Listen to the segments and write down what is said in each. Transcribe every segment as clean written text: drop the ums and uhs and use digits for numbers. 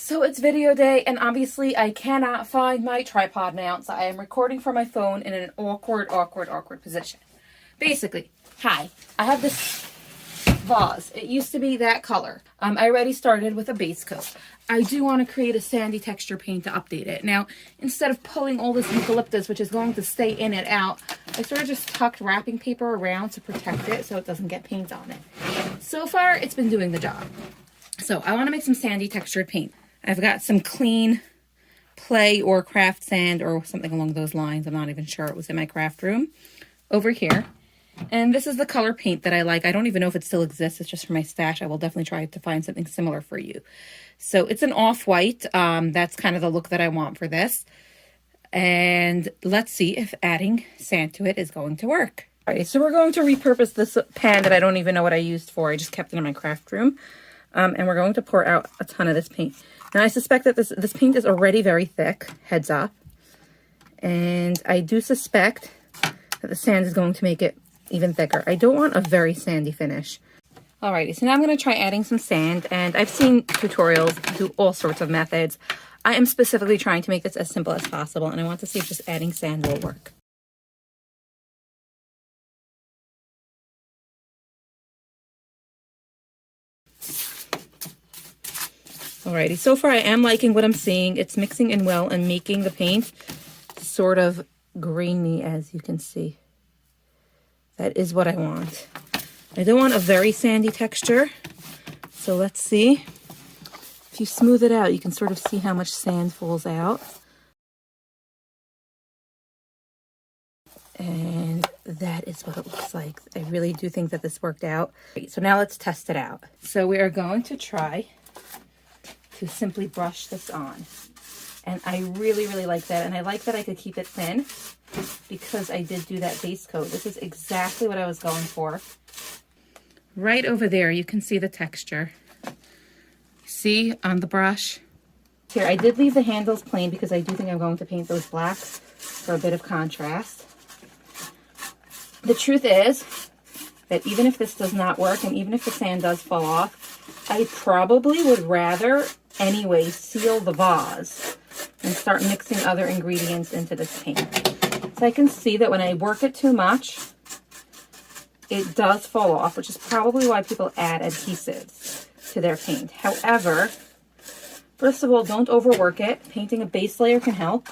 So it's video day, and obviously I cannot find my tripod now, so I am recording from my phone in an awkward position. Basically, hi, I have this vase. It used to be that color. I already started with a base coat. I do want to create a sandy texture paint to update it. Now, instead of pulling all this eucalyptus, which is going to stay in it out, I sort of just tucked wrapping paper around to protect it so it doesn't get paint on it. So far, it's been doing the job. So I want to make some sandy textured paint. I've got some clean play or craft sand or something along those lines. I'm not even sure. It was in my craft room over here. And this is the color paint that I like. I don't even know if it still exists. It's just for my stash. I will definitely try to find something similar for you. So it's an off-white. That's kind of the look that I want for this. And let's see if adding sand to it is going to work. All right, so we're going to repurpose this pan that I don't even know what I used for. I just kept it in my craft room. And we're going to pour out a ton of this paint. Now, I suspect that this paint is already very thick, heads up. And I do suspect that the sand is going to make it even thicker. I don't want a very sandy finish. Alrighty, so now I'm going to try adding some sand. And I've seen tutorials do all sorts of methods. I am specifically trying to make this as simple as possible. And I want to see if just adding sand will work. Alrighty, so far I am liking what I'm seeing. It's mixing in well and making the paint sort of grainy, as you can see. That is what I want. I don't want a very sandy texture. So let's see. If you smooth it out, you can sort of see how much sand falls out. And that is what it looks like. I really do think that this worked out. So now let's test it out. So we are going to try to simply brush this on. And I really like that. And I like that I could keep it thin because I did do that base coat. This is exactly what I was going for. Right over there, you can see the texture. See on the brush? Here, I did leave the handles plain because I do think I'm going to paint those blacks for a bit of contrast. The truth is that even if this does not work and even if the sand does fall off, I probably would rather anyway seal the vase and start mixing other ingredients into this paint. So I can see that when I work it too much, it does fall off, which is probably why people add adhesives to their paint. However, first of all, don't overwork it. Painting a base layer can help.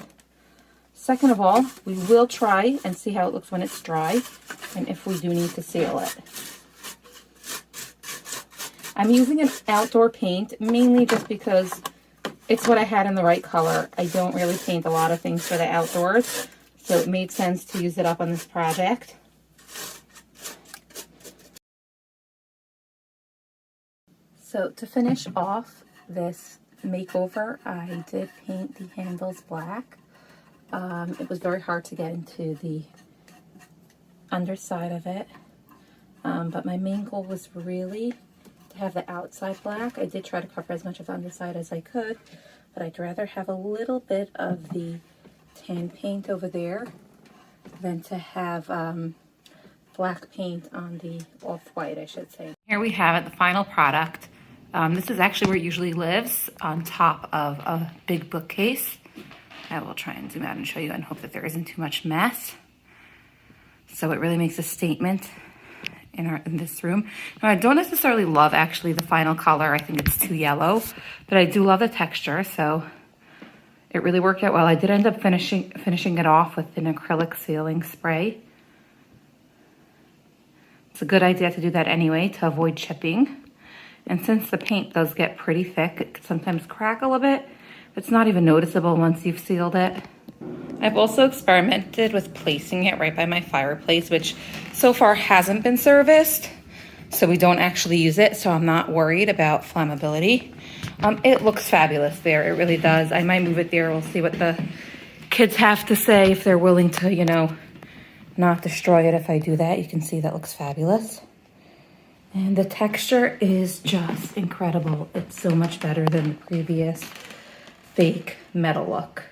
Second of all, we will try and see how it looks when it's dry and if we do need to seal it. I'm using an outdoor paint mainly just because it's what I had in the right color. I don't really paint a lot of things for the outdoors, so it made sense to use it up on this project. So to finish off this makeover, I did paint the handles black. It was very hard to get into the underside of it, but my main goal was really to have the outside black. I did try to cover as much of the underside as I could, but I'd rather have a little bit of the tan paint over there than to have black paint on the off-white, I should say. Here we have it, the final product. This is actually where it usually lives, on top of a big bookcase. I will try and zoom out and show you and hope that there isn't too much mess. So it really makes a statement in this room. Now, I don't necessarily love actually the final color. I think it's too yellow, but I do love the texture, so it really worked out well. I did end up finishing it off with an acrylic sealing spray. It's a good idea to do that anyway to avoid chipping. And since the paint does get pretty thick, it can sometimes crack a little bit. It's not even noticeable once you've sealed it. I've also experimented with placing it right by my fireplace, which so far hasn't been serviced, so we don't actually use it, so I'm not worried about flammability. It looks fabulous there, it really does. I might move it there. We'll see what the kids have to say, if they're willing to, you know, not destroy it if I do that. You can see that looks fabulous. And the texture is just incredible. It's so much better than the previous fake metal look.